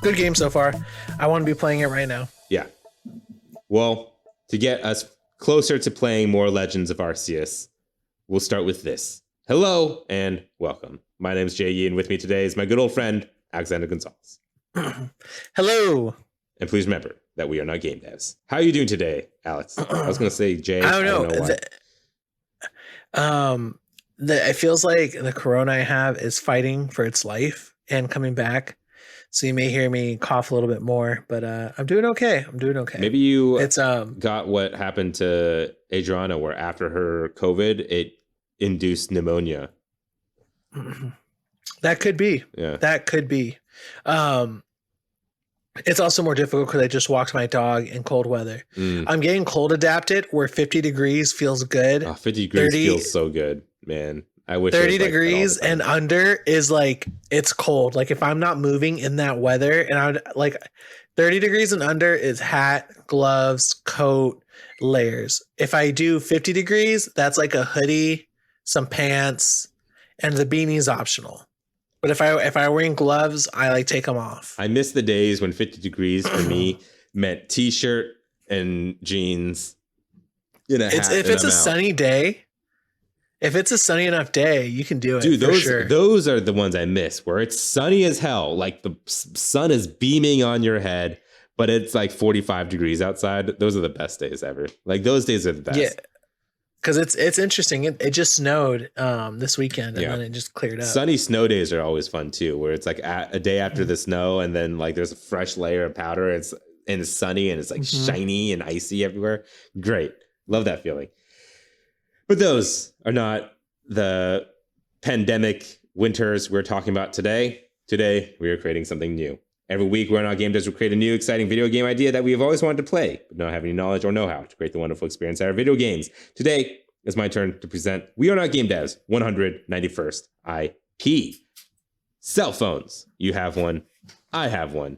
Good game so far. I want to be playing it right now. Yeah. Well, to get us closer to playing more Legends of Arceus, we'll start with this. Hello and welcome. My name is Jay Yee, and with me today is my good old friend, Alexander Gonzalez. Hello. And please remember that we are not game devs. How are you doing today, Alex? I was going to say Jay. I don't know. Why. It feels like the corona I have is fighting for its life and coming back. So you may hear me cough a little bit more, but I'm doing okay. Maybe you got what happened to Adriana, where after her COVID, it induced pneumonia. That could be. Yeah. That could be. It's also more difficult because I just walked my dog in cold weather. I'm getting cold adapted where 50 degrees feels good. 50 degrees feels so good, man. I wish 30 degrees and under is like, it's cold. Like if I'm not moving in that weather, and I would like 30 degrees and under is hat, gloves, coat, layers. If I do 50 degrees, that's like a hoodie, some pants, and the beanie's optional. But if I wearing gloves, I like take them off. I miss the days when 50 degrees for me meant t-shirt and jeans. If it's a sunny day. If it's a sunny enough day, you can do it. Dude, sure. Those are the ones I miss, where it's sunny as hell. Like the sun is beaming on your head, but it's like 45 degrees outside. Those are the best days ever. Like those days are the best. Yeah. Because it's interesting. It just snowed this weekend, and then it just cleared up. Sunny snow days are always fun too, where it's like a day after the snow, and then like there's a fresh layer of powder. And it's sunny and it's like shiny and icy everywhere. Great, love that feeling. But those are not the pandemic winters we're talking about today. Today we are creating something new. Every week, we're on Our Game Devs will create a new exciting video game idea that we have always wanted to play, but don't have any knowledge or know-how to create the wonderful experience at our video games. Today, it's my turn to present We Are Not Game Devs 191st IP. Cell phones. You have one. I have one.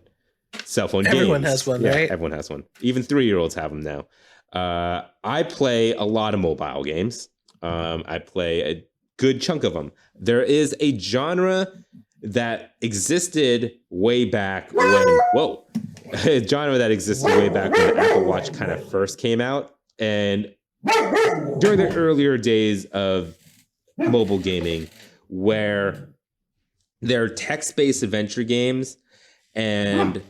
Cell phone games. Everyone has one, right? Everyone has one. Even 3-year-olds have them now. I play a lot of mobile games. I play a good chunk of them. There is a genre that existed way back when, a genre that existed way back when the Apple Watch kind of first came out. And during the earlier days of mobile gaming, where there are text-based adventure games, and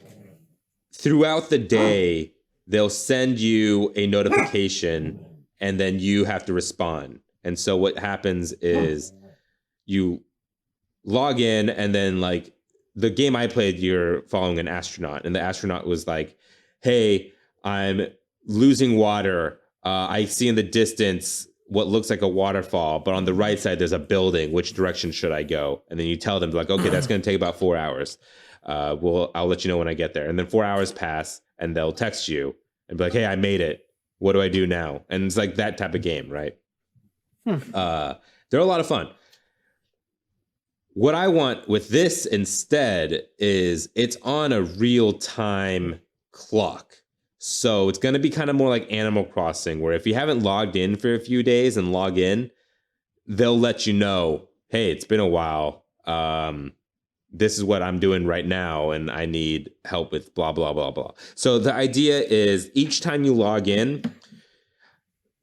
throughout the day, they'll send you a notification and then you have to respond. And so what happens is you log in, and then like the game I played, you're following an astronaut, and the astronaut was like, hey, I'm losing water. I see in the distance what looks like a waterfall, but on the right side, there's a building. Which direction should I go? And then you tell them like, okay, that's going to take about 4 hours. I'll let you know when I get there. And then 4 hours pass, and they'll text you and be like, hey, I made it. What do I do now? And it's like that type of game, right? They're a lot of fun. What I want with this instead is it's on a real-time clock. So it's going to be kind of more like Animal Crossing, where if you haven't logged in for a few days and log in, they'll let you know, hey, it's been a while. This is what I'm doing right now, and I need help with blah, blah, blah, blah. So the idea is each time you log in,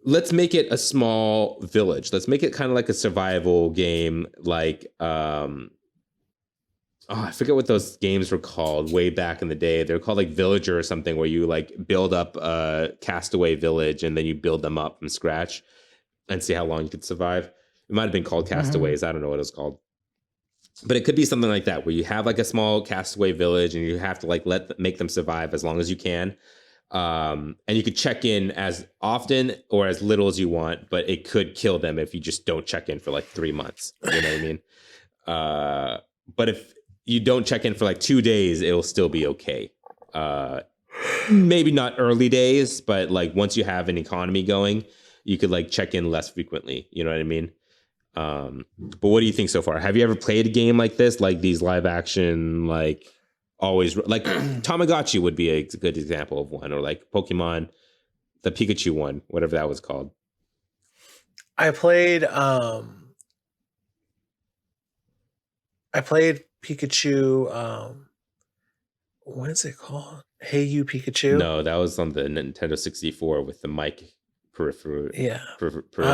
let's make it a small village. Let's make it kind of like a survival game, like I forget what those games were called way back in the day. They're called like Villager or something, where you like build up a castaway village and then you build them up from scratch and see how long you could survive. It might have been called Castaways. I don't know what it was called. But it could be something like that, where you have like a small castaway village and you have to like make them survive as long as you can. And you could check in as often or as little as you want, but it could kill them if you just don't check in for like 3 months. You know what I mean? But if you don't check in for like 2 days, it'll still be okay. Maybe not early days, but like once you have an economy going, you could like check in less frequently. You know what I mean? But what do you think so far? Have you ever played a game like this, like these live action, like always like Tamagotchi would be a good example of one, or like Pokemon, the Pikachu one, whatever that was called. I played Pikachu what is it called? Hey You Pikachu. No, that was on the Nintendo 64 with the mic periphery. Yeah. Periphery.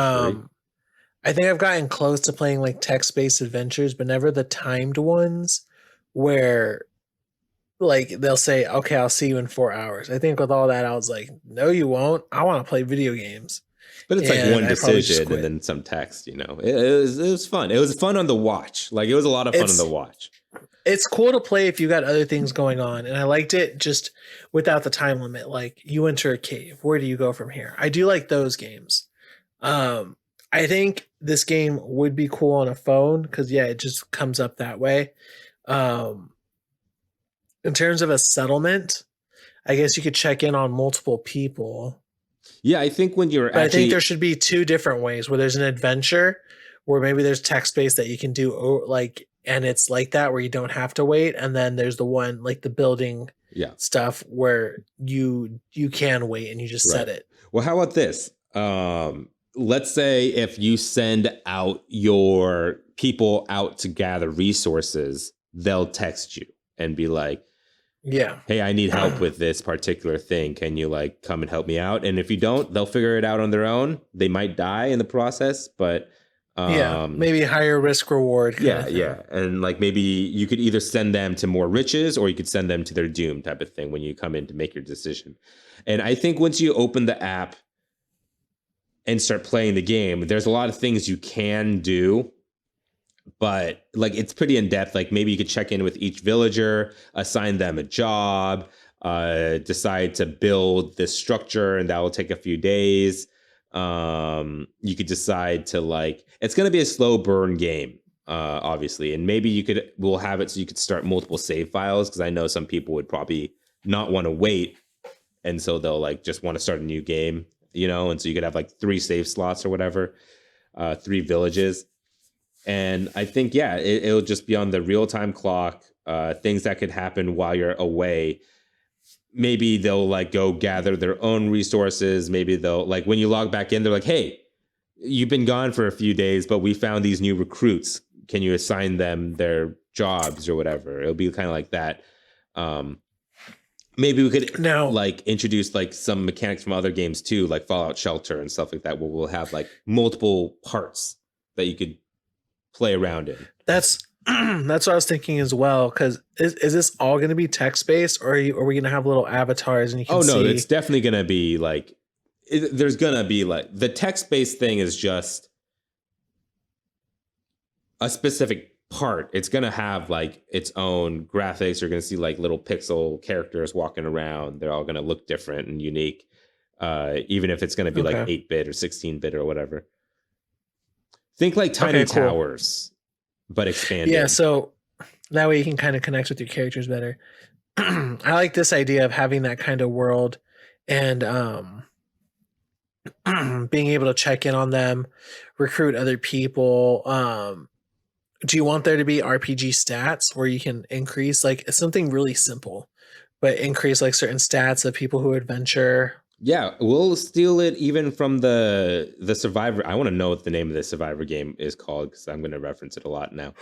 I think I've gotten close to playing like text-based adventures, but never the timed ones where like they'll say, "Okay, I'll see you in 4 hours." I think with all that, I was like, "No, you won't. I want to play video games." But it's like And one I probably just decision quit. and then some text, you know. It was fun. It was fun on the watch. Like it was a lot of fun on the watch. It's cool to play if you got other things going on, and I liked it just without the time limit. Like you enter a cave, where do you go from here? I do like those games. I think this game would be cool on a phone because yeah, it just comes up that way. Um, in terms of a settlement, I guess you could check in on multiple people. Yeah, I think when you're But I actually think there should be two different ways where there's an adventure where maybe there's text based that you can do like and it's like that where you don't have to wait, and then there's the one like the building yeah. stuff where you can wait and you just set it. Well, how about this? Let's say if you send out your people out to gather resources, they'll text you and be like, yeah, hey, I need help with this particular thing. Can you like come and help me out? And if you don't, they'll figure it out on their own. They might die in the process, but yeah, maybe higher risk reward. Yeah. And like maybe you could either send them to more riches or you could send them to their doom type of thing when you come in to make your decision. And I think once you open the app and start playing the game, there's a lot of things you can do, but like it's pretty in depth. Like maybe you could check in with each villager, assign them a job, decide to build this structure, and that will take a few days. You could decide to like, it's going to be a slow burn game, obviously. And maybe we'll have it so you could start multiple save files. Cause I know some people would probably not want to wait. And so they'll like just want to start a new game, you know? And so you could have like 3 save slots or whatever, 3 villages. And I think, yeah, it'll just be on the real time clock, things that could happen while you're away. Maybe they'll like go gather their own resources. Maybe they'll like when you log back in, they're like, hey, you've been gone for a few days, but we found these new recruits. Can you assign them their jobs or whatever? It'll be kind of like that. Maybe we could now like introduce like some mechanics from other games too, like Fallout Shelter and stuff like that, where we'll have like multiple parts that you could play around in. That's what I was thinking as well. Because is this all going to be text based, or are we going to have little avatars and you can? Oh no, it's definitely going to be like. There's going to be like the text based thing is just a specific part. It's going to have like its own graphics. You're going to see like little pixel characters walking around. They're all going to look different and unique, even if it's going to be like 8-bit or 16-bit or whatever. Think like Tiny Towers, but expanded. Yeah, so that way you can kind of connect with your characters better. I like this idea of having that kind of world and being able to check in on them, recruit other people. Do you want there to be RPG stats where you can increase like something really simple, but increase like certain stats of people who adventure? Yeah, we'll steal it even from the Survivor. I want to know what the name of the Survivor game is called because I'm going to reference it a lot now.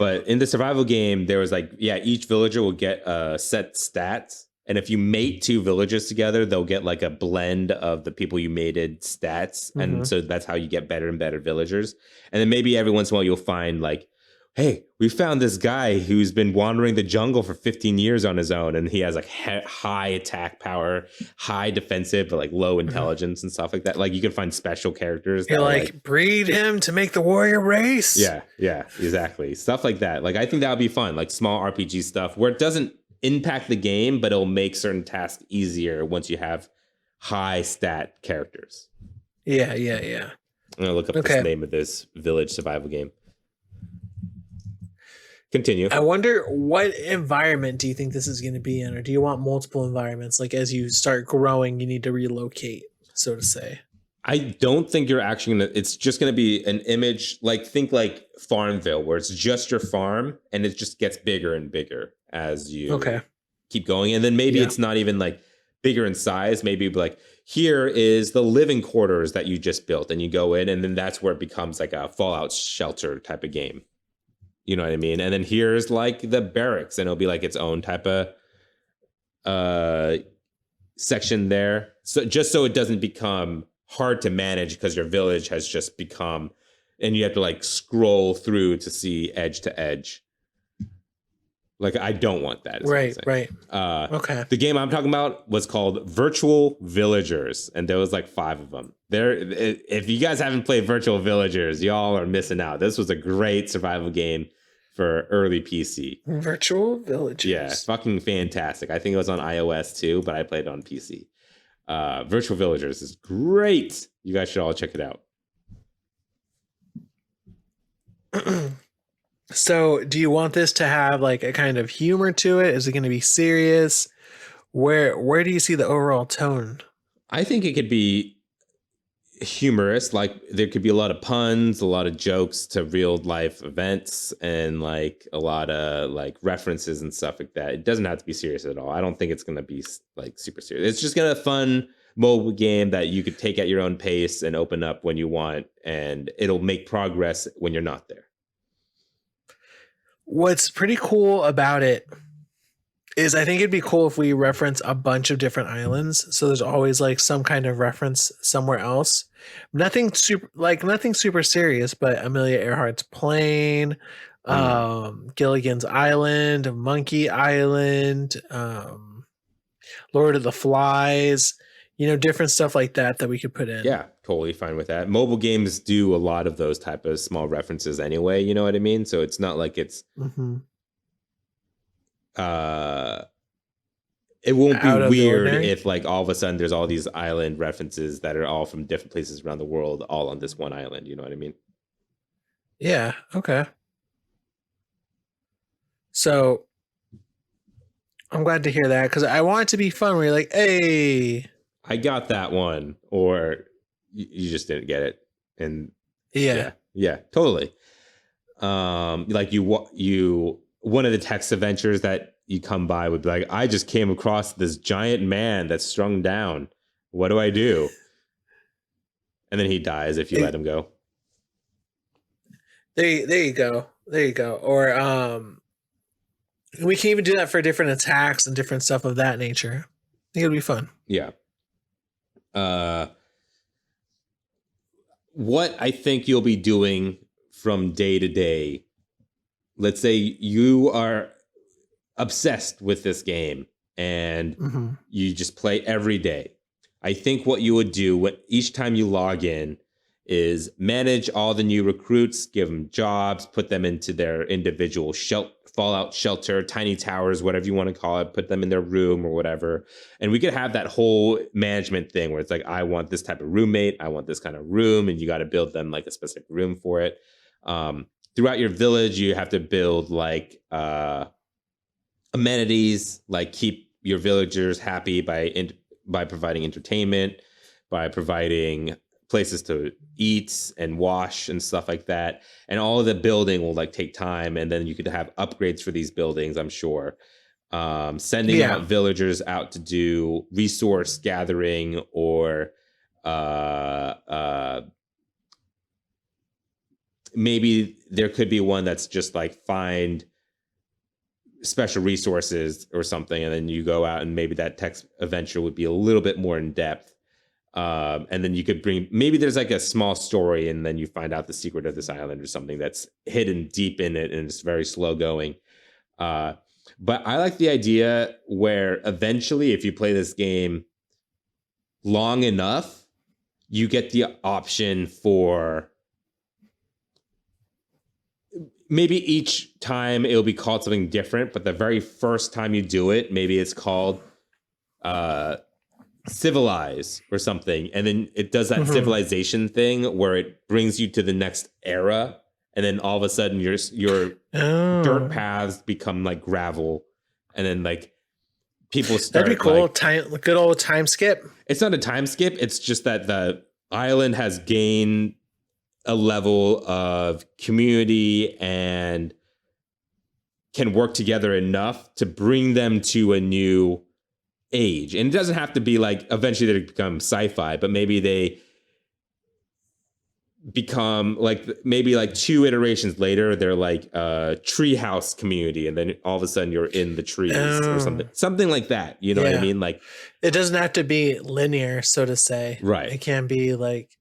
But in the survival game, there was like, yeah, each villager will get set stats. And if you mate 2 villagers together, they'll get like a blend of the people you mated stats. Mm-hmm. And so that's how you get better and better villagers. And then maybe every once in a while you'll find like, hey, we found this guy who's been wandering the jungle for 15 years on his own, and he has like high attack power, high defensive, but like low intelligence and stuff like that. Like you can find special characters. You're like breed him to make the warrior race. Yeah, exactly. Stuff like that. Like I think that would be fun, like small RPG stuff where it doesn't impact the game, but it'll make certain tasks easier once you have high stat characters. Yeah. I'm gonna look up the name of this village survival game. Continue. I wonder what environment do you think this is going to be in, or do you want multiple environments? Like as you start growing, you need to relocate, so to say. I don't think you're actually going to, it's just going to be an image, like think like Farmville, where it's just your farm and it just gets bigger and bigger as you keep going. And then maybe it's not even like bigger in size. Maybe like here is the living quarters that you just built and you go in and then that's where it becomes like a Fallout Shelter type of game. You know what I mean? And then here's like the barracks and it'll be like its own type of section there, so just so it doesn't become hard to manage because your village has just become, and you have to like scroll through to see edge to edge. Like, I don't want that. Right. Okay. The game I'm talking about was called Virtual Villagers, and there was like 5 of them. If you guys haven't played Virtual Villagers, y'all are missing out. This was a great survival game for early PC. Virtual Villagers. Yeah, fucking fantastic. I think it was on iOS too, but I played it on PC. Virtual Villagers is great. You guys should all check it out. So, do you want this to have like a kind of humor to it? Is it going to be serious? Where do you see the overall tone? I think it could be humorous. Like, there could be a lot of puns, a lot of jokes to real life events, and like a lot of like references and stuff like that. It doesn't have to be serious at all. I don't think it's going to be like super serious. It's just gonna be a fun mobile game that you could take at your own pace and open up when you want, and it'll make progress when you're not there. What's pretty cool about it is I think it'd be cool if we reference a bunch of different islands. So there's always like some kind of reference somewhere else. Nothing super serious, but Amelia Earhart's plane, Gilligan's Island, Monkey Island, Lord of the Flies, different stuff like that we could put in. Yeah, totally fine with that. Mobile games do a lot of those type of small references anyway, you know what I mean? So it's not like it's it won't be weird if like all of a sudden there's all these island references that are all from different places around the world all on this one island, you know what I mean? Yeah, okay. So I'm glad to hear that, because I want it to be fun where you're like, hey, I got that one, or you just didn't get it. And yeah, totally. Like you one of the text adventures that you come by would be like, I just came across this giant man that's strung down. What do I do? And then he dies if you let him go. There you go. Or we can even do that for different attacks and different stuff of that nature. I think it'll be fun. Yeah. What I think you'll be doing from day to day, let's say you are obsessed with this game and you just play every day. I think what you would do each time you log in is manage all the new recruits, give them jobs, put them into their individual fallout shelter, tiny towers, whatever you want to call it, put them in their room or whatever. And we could have that whole management thing where it's like, I want this type of roommate, I want this kind of room, and you got to build them like a specific room for it. Throughout your village, you have to build like amenities, like keep your villagers happy by providing entertainment, by providing places to eat and wash and stuff like that. And all of the building will like take time, and then you could have upgrades for these buildings, I'm sure. Sending out villagers out to do resource gathering, or maybe there could be one that's just like find special resources or something, and then you go out and maybe that text adventure would be a little bit more in depth. And then you could maybe there's like a small story, and then you find out the secret of this island or something that's hidden deep in it, and it's very slow going. But I like the idea where eventually, if you play this game long enough, you get the option for maybe each time it'll be called something different, but the very first time you do it, maybe it's called Civilize or something, and then it does that civilization thing where it brings you to the next era, and then all of a sudden your dirt paths become like gravel, and then like people start. That'd be cool. Like, good old time skip. It's not a time skip. It's just that the island has gained a level of community and can work together enough to bring them to a new age. And it doesn't have to be like eventually they become sci-fi, but maybe become like maybe like 2 iterations later, they're like a treehouse community, and then all of a sudden you're in the trees or something like that. You know what I mean? Like it doesn't have to be linear, so to say. Right. It can be like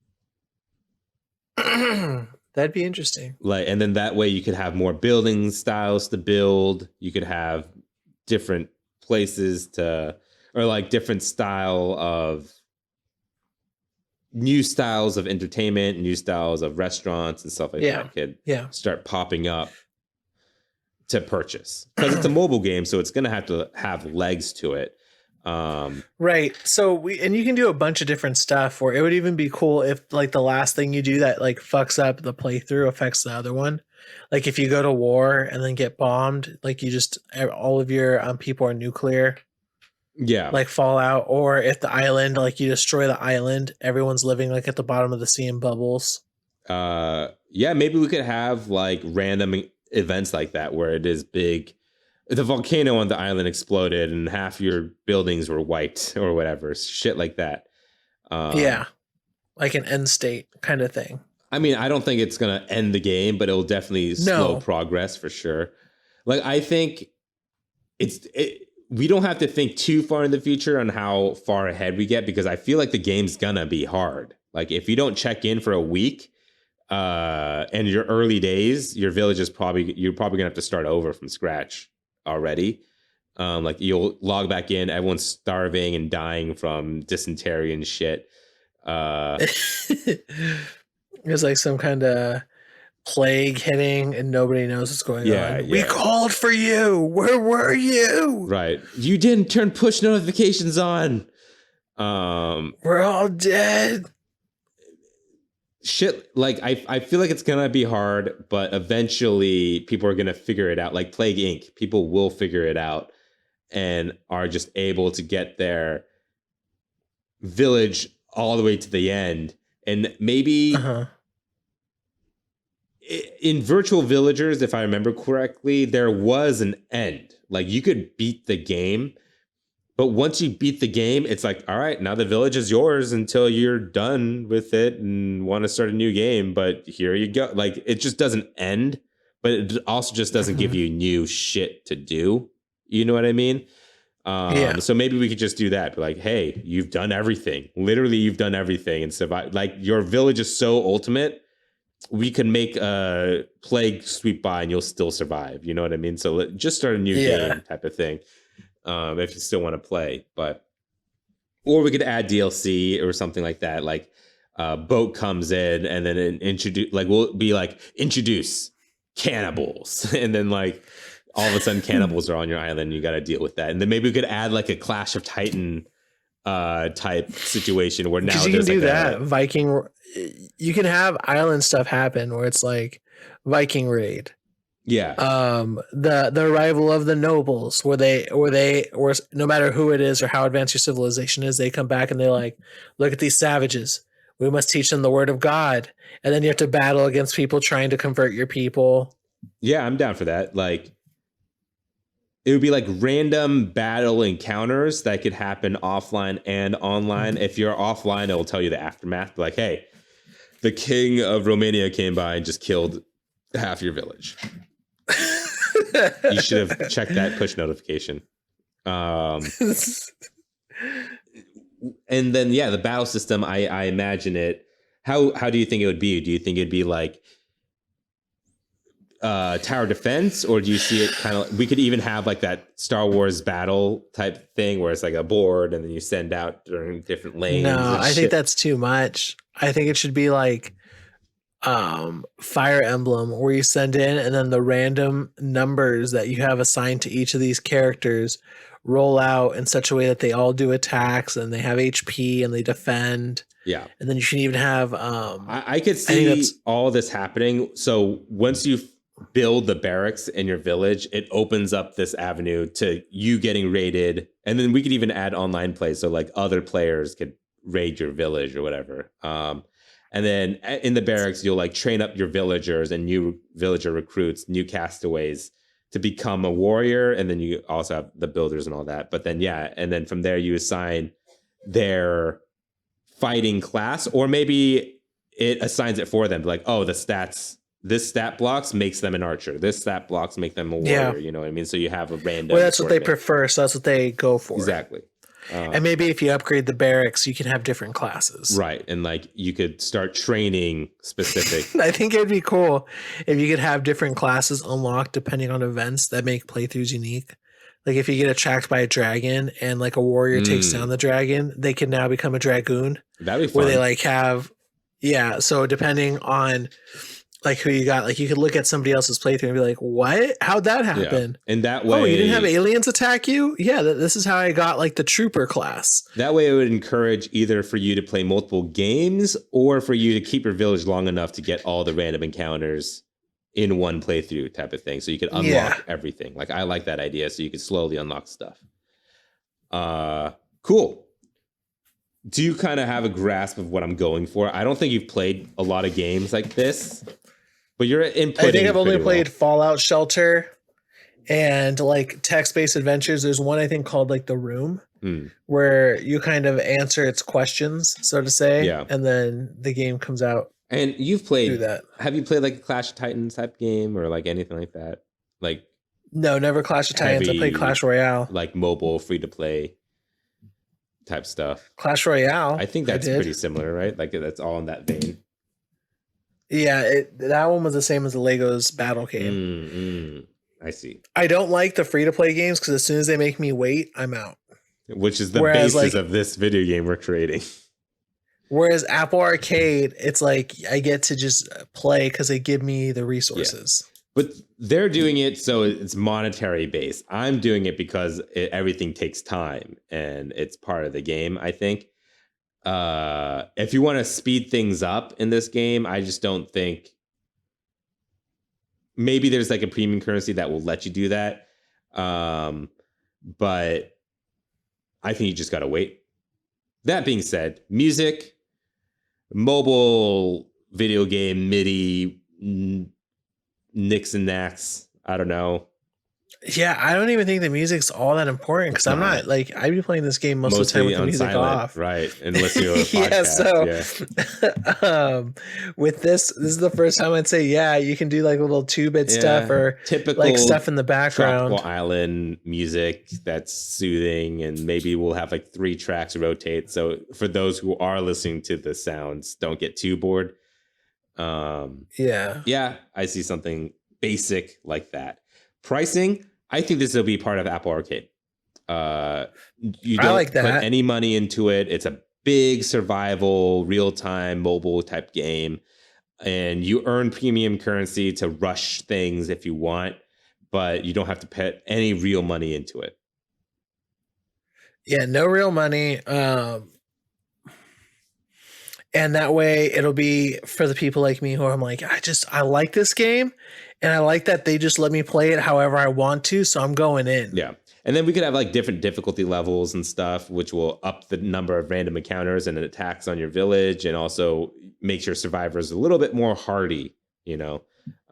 that'd be interesting. Like, and then that way you could have more building styles to build. You could have different places to, or like different style of new styles of entertainment, new styles of restaurants and stuff like that could start popping up to purchase, because it's a mobile game, so it's going to have legs to it. Right. So you can do a bunch of different stuff, or it would even be cool if like the last thing you do that like fucks up the playthrough affects the other one. Like if you go to war and then get bombed, like you just, all of your people are nuclear. Yeah. Like Fallout, or if the island, like you destroy the island, everyone's living like at the bottom of the sea in bubbles. Yeah, maybe we could have like random events like that where it is big. The volcano on the island exploded and half your buildings were wiped or whatever. Shit like that. Yeah. Like an end state kind of thing. I mean, I don't think it's going to end the game, but it'll definitely slow progress for sure. Like, I think we don't have to think too far in the future on how far ahead we get, because I feel like the game's gonna be hard. Like if you don't check in for a week, and your early days, your village is you're probably gonna have to start over from scratch already. Like you'll log back in, everyone's starving and dying from dysentery and shit. There's like some kind of plague hitting and nobody knows what's going on. We called for you. Where were you? Right. You didn't turn push notifications on. We're all dead. Shit, like I feel like it's gonna be hard, but eventually people are gonna figure it out. Like Plague Inc., people will figure it out and are just able to get their village all the way to the end. And maybe in Virtual Villagers, if I remember correctly, there was an end. Like you could beat the game, but once you beat the game, it's like, all right, now the village is yours until you're done with it and want to start a new game. But here you go. Like it just doesn't end, but it also just doesn't give you new shit to do. You know what I mean? So maybe we could just do that. Be like, hey, you've done everything. Literally, you've done everything and survive. Like your village is so ultimate. We can make a plague sweep by and you'll still survive. You know what I mean? So just start a new game type of thing. If you still want to play, or we could add DLC or something like that. Like boat comes in and then introduce cannibals. And then like all of a sudden cannibals are on your island and you got to deal with that. And then maybe we could add like a Clash of Titan type situation where now you can do that. Viking, you can have island stuff happen where it's like Viking raid. Yeah. The arrival of the nobles, where no matter who it is or how advanced your civilization is, they come back and they're like, look at these savages. We must teach them the word of God. And then you have to battle against people trying to convert your people. Yeah, I'm down for that. Like it would be like random battle encounters that could happen offline and online. If you're offline, it will tell you the aftermath. Like, hey, the king of Romania came by and just killed half your village. You should have checked that push notification. And then, the battle system, I imagine it. How do you think it would be? Do you think it'd be like tower defense, or do you see it kind of, we could even have like that Star Wars battle type thing where it's like a board and then you send out during different lanes? No, I think that's too much. I think it should be like Fire Emblem, where you send in and then the random numbers that you have assigned to each of these characters roll out in such a way that they all do attacks and they have HP and they defend. Yeah. And then you should even have I could see all this happening. So once you build the barracks in your village, it opens up this avenue to you getting raided. And then we could even add online play, so like other players could raid your village or whatever. And then in the barracks, you'll like train up your villagers and new villager recruits, new castaways to become a warrior. And then you also have the builders and all that. But then, and then from there you assign their fighting class, or maybe it assigns it for them. Like, oh, the stats, this stat blocks makes them an archer. This stat blocks make them a warrior. Yeah. You know what I mean? So you have a random. Well, that's what they assortment. prefer, so that's what they go for. Exactly. And maybe if you upgrade the barracks, you can have different classes. Right. And like you could start training specific. I think it'd be cool if you could have different classes unlocked depending on events that make playthroughs unique. Like if you get attacked by a dragon and like a warrior takes down the dragon, they can now become a dragoon. That'd be fun. Where they like have, yeah. So depending on like who you got, like you could look at somebody else's playthrough and be like, what? How'd that happen? Yeah. And that way, oh, you didn't have aliens attack you? Yeah, this is how I got like the trooper class. That way it would encourage either for you to play multiple games or for you to keep your village long enough to get all the random encounters in one playthrough type of thing. So you could unlock everything. Like I like that idea. So you could slowly unlock stuff. Cool. Do you kind of have a grasp of what I'm going for? I don't think you've played a lot of games like this. But you're inputting. I think I've only played Fallout Shelter and like text-based adventures. There's one I think called like The Room, where you kind of answer its questions, so to say. Yeah. And then the game comes out. And you've played through that. Have you played like a Clash of Titans type game or like anything like that? Like no, never Clash of Titans. I played Clash Royale. Like mobile, free to play type stuff. Clash Royale. I think that's pretty similar, right? Like that's all in that vein. Yeah, that one was the same as the Legos battle game. I see. I don't like the free-to-play games because as soon as they make me wait, I'm out. Which is the basis of this video game we're creating. Whereas Apple Arcade, it's like I get to just play because they give me the resources. Yeah. But they're doing it so it's monetary based. I'm doing it because everything takes time and it's part of the game, I think. If you want to speed things up in this game, I just don't think maybe there's like a premium currency that will let you do that. But I think you just got to wait. That being said, music, mobile video game, MIDI, nicks and knacks. I don't know. Yeah, I don't even think the music's all that important because I'm not like I'd be playing this game most of the time with the music off, right? And listening to a podcast. With this is the first time I'd say, yeah, you can do like little 2-bit stuff or typical like stuff in the background, tropical island music that's soothing, and maybe we'll have like 3 tracks rotate. So for those who are listening to the sounds, don't get too bored. Yeah, I see something basic like that. Pricing, I think this will be part of Apple Arcade. You don't like that. Put any money into it. It's a big survival, real-time, mobile type game. And you earn premium currency to rush things if you want, but you don't have to put any real money into it. Yeah, no real money. And that way it'll be for the people like me who I'm like, I like this game. And I like that they just let me play it however I want to. So I'm going in. Yeah. And then we could have like different difficulty levels and stuff, which will up the number of random encounters and attacks on your village and also makes your survivors a little bit more hardy, you know,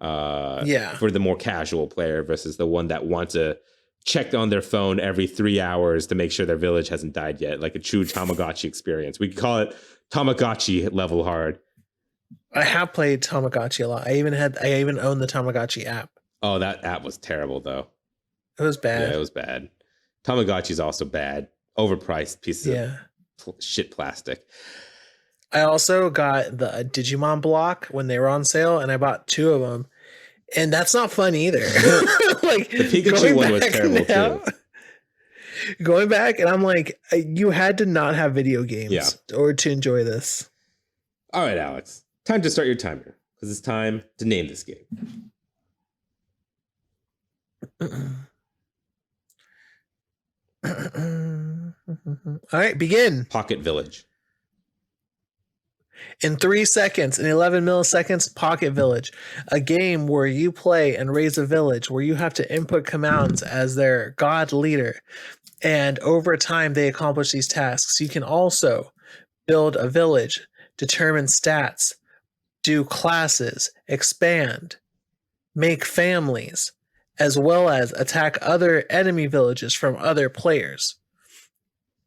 for the more casual player versus the one that wants to check on their phone every 3 hours to make sure their village hasn't died yet. Like a true Tamagotchi experience. We could call it Tamagotchi level hard. I have played Tamagotchi a lot. I even own the Tamagotchi app. Oh, that app was terrible though. It was bad. Yeah, it was bad. Tamagotchi is also bad. Overpriced pieces of shit plastic. I also got the Digimon block when they were on sale, and I bought 2 of them. And that's not fun either. Like the Pikachu one was terrible too. Going back, and I'm like, you had to not have video games or to enjoy this. All right, Alex. Time to start your timer because it's time to name this game. All right, begin. Pocket Village. In 3 seconds, in 11 milliseconds, Pocket Village. A game where you play and raise a village, where you have to input commands as their god leader. And over time, they accomplish these tasks. You can also build a village, determine stats, do classes, expand, make families, as well as attack other enemy villages from other players.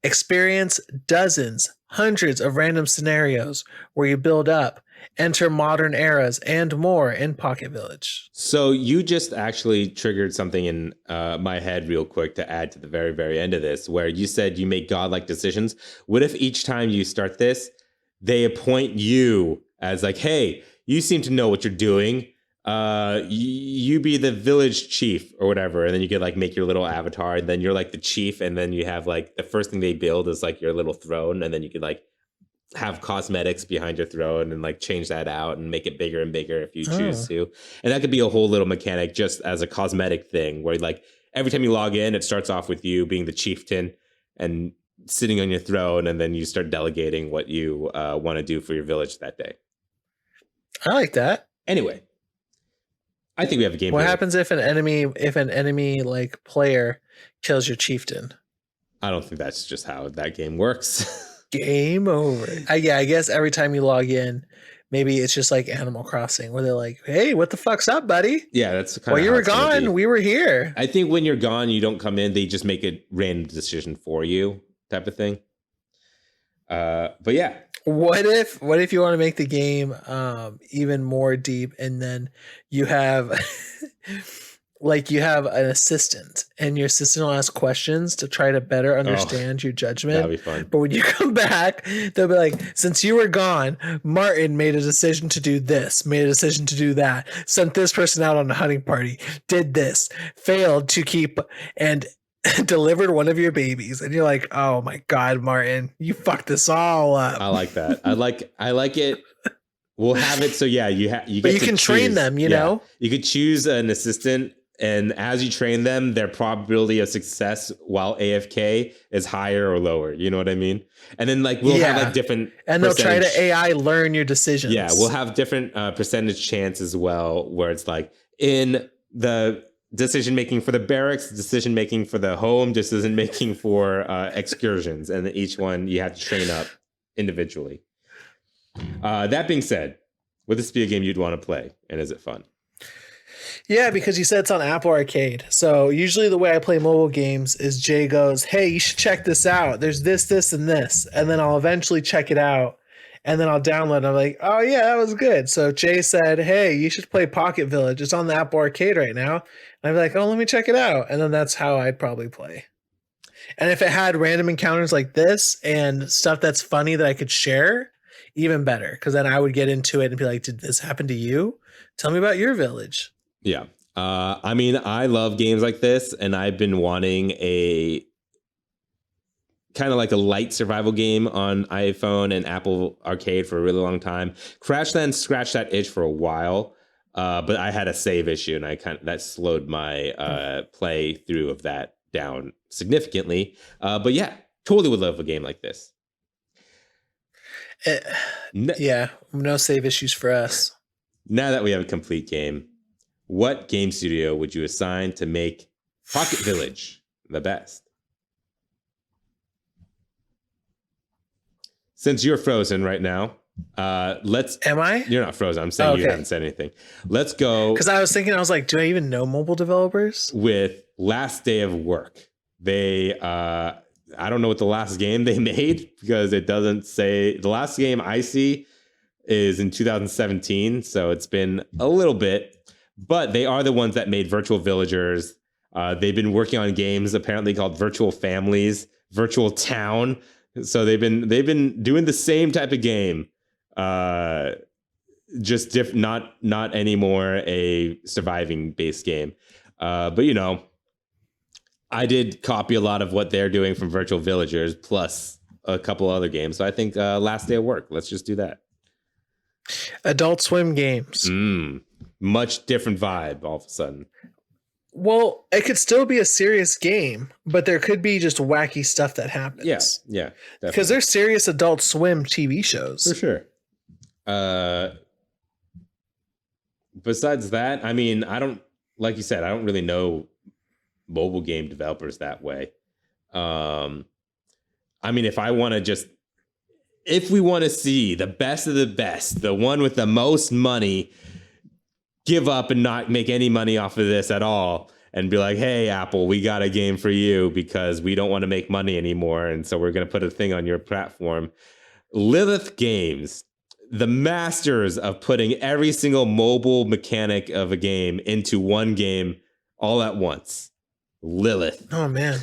Experience dozens, hundreds of random scenarios where you build up enter modern eras, and more in Pocket Village. So you just actually triggered something in my head real quick to add to the very, very end of this, where you said you make godlike decisions. What if each time you start this, they appoint you as like, hey, you seem to know what you're doing. You be the village chief or whatever, and then you could like make your little avatar, and then you're like the chief, and then you have like the first thing they build is like your little throne, and then you could like have cosmetics behind your throne and like change that out and make it bigger and bigger if you choose to. And that could be a whole little mechanic just as a cosmetic thing where like every time you log in, it starts off with you being the chieftain and sitting on your throne, and then you start delegating what you want to do for your village that day. I like that. Anyway, I think we have a game. What happens if an enemy like player kills your chieftain? I don't think that's just how that game works. Game over. I guess every time you log in, maybe it's just like Animal Crossing where they're like, hey, what the fuck's up, buddy? Yeah, that's kind of while you were gone, we were here. I think when you're gone, you don't come in. They just make a random decision for you type of thing. But yeah. What if you want to make the game even more deep, and then you have like you have an assistant, and your assistant will ask questions to try to better understand your judgment. That'd be fun. But when you come back, they'll be like, since you were gone, Martin made a decision to do this, made a decision to do that, sent this person out on a hunting party, did this, failed to keep, and delivered one of your babies. And you're like, oh my God, Martin, you fucked this all up. I like that. I like it. We'll have it. So yeah, you get but you to can train them, you know? You could choose an assistant, and as you train them, their probability of success while AFK is higher or lower. You know what I mean? And then like we'll have like different, and they'll try to AI learn your decisions. Yeah, we'll have different percentage chance as well, where it's like in the decision making for the barracks, decision making for the home, decision making for excursions, and then each one you have to train up individually. That being said, would this be a game you'd want to play, and is it fun? Yeah, because you said it's on Apple Arcade. So usually the way I play mobile games is Jay goes, hey, you should check this out. There's this, this, and this. And then I'll eventually check it out. And then I'll download it. I'm like, oh, yeah, that was good. So Jay said, hey, you should play Pocket Village. It's on the Apple Arcade right now. And I'd be like, oh, let me check it out. And then that's how I'd probably play. And if it had random encounters like this and stuff that's funny that I could share, even better. Because then I would get into it and be like, did this happen to you? Tell me about your village. Yeah. I mean, I love games like this, and I've been wanting a kind of like a light survival game on iPhone and Apple Arcade for a really long time. Crashland scratched that itch for a while, but I had a save issue, and that slowed my play through of that down significantly. But yeah, totally would love a game like this. Yeah, no save issues for us. Now that we have a complete game, what game studio would you assign to make Pocket Village the best? Since you're frozen right now, Am I? You're not frozen. I'm saying you haven't said anything. Let's go. Because I was thinking, I was like, do I even know mobile developers? With Last Day of Work. They, I don't know what the last game they made because it doesn't say. The last game I see is in 2017, so it's been a little bit. But they are the ones that made Virtual Villagers. They've been working on games apparently called Virtual Families, Virtual Town. So they've been doing the same type of game, just not anymore a surviving based game. But you know, I did copy a lot of what they're doing from Virtual Villagers plus a couple other games. So I think Last Day of Work. Let's just do that. Adult Swim games. Much different vibe all of a sudden. Well, it could still be a serious game, but there could be just wacky stuff that happens. Yeah. Because there's serious Adult Swim TV shows. For sure. Besides that, I mean, like you said, I don't really know mobile game developers that way. I mean, if we want to see the best of the best, the one with the most money, give up and not make any money off of this at all and be like, hey, Apple, we got a game for you because we don't want to make money anymore. And so we're going to put a thing on your platform. Lilith Games. the masters of putting every single mobile mechanic of a game into one game all at once. Lilith. Oh man.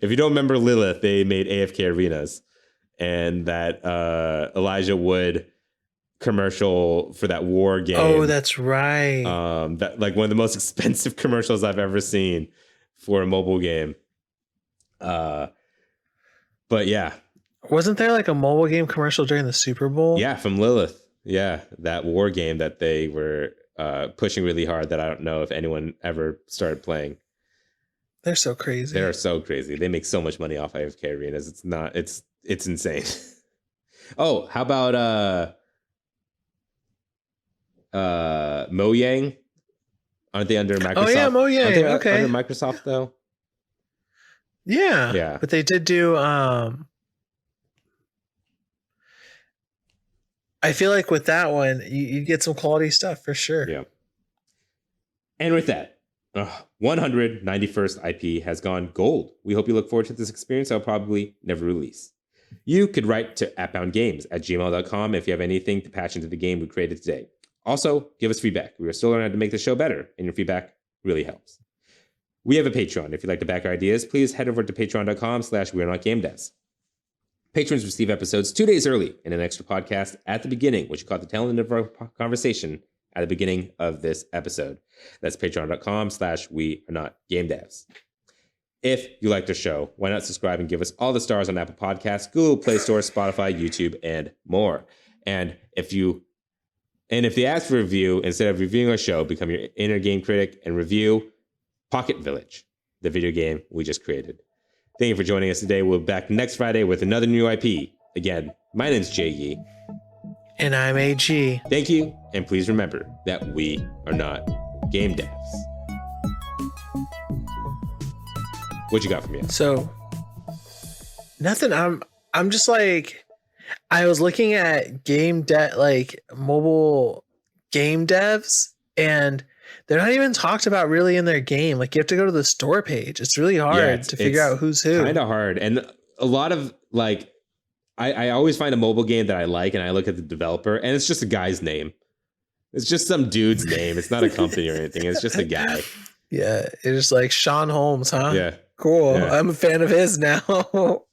If you don't remember Lilith, they made AFK Arenas, and that Elijah Wood commercial for that war game. Oh, that's right. That like one of the most expensive commercials I've ever seen for a mobile game. But yeah. Wasn't there like a mobile game commercial during the Super Bowl? Yeah, from Lilith. Yeah, that war game that they were pushing really hard that I don't know if anyone ever started playing. They're so crazy. They are so crazy. They make so much money off AFK Arenas. It's insane. Oh, how about Mojang? Aren't they under Microsoft? Oh yeah, Mojang. Aren't they Okay. under Microsoft though? Yeah. Yeah. But they did do I feel like with that one, you get some quality stuff for sure. Yeah. And with that, 191st IP has gone gold. We hope you look forward to this experience I'll probably never release. You could write to appboundgames@gmail.com if you have anything to patch into the game we created today. Also, give us feedback. We are still learning how to make the show better, and your feedback really helps. We have a Patreon. If you'd like to back our ideas, please head over to patreon.com/wearenotgamedevs. Patrons receive episodes 2 days early and an extra podcast at the beginning, which you caught the tail end of our conversation at the beginning of this episode. That's patreon.com/wearenotgamedevs. If you like the show, why not subscribe and give us all the stars on Apple Podcasts, Google Play Store, Spotify, YouTube, and more. And if they ask for a review, instead of reviewing our show, become your inner game critic and review Pocket Village, the video game we just created. Thank you for joining us today. We'll be back next Friday with another new IP. Again, my name's Jay Yee. And I'm AG. Thank you, and please remember that we are not game devs. What you got for me? So nothing. I'm just like, I was looking at mobile game devs, and they're not even talked about really in their game. Like you have to go to the store page. It's really hard to figure out who's who. Kind of hard, and a lot of like, I always find a mobile game that I like, and I look at the developer, and it's just a guy's name. It's just some dude's name. It's not a company or anything. It's just a guy. Yeah, it's just like Sean Holmes, huh? Yeah. Cool. Yeah. I'm a fan of his now.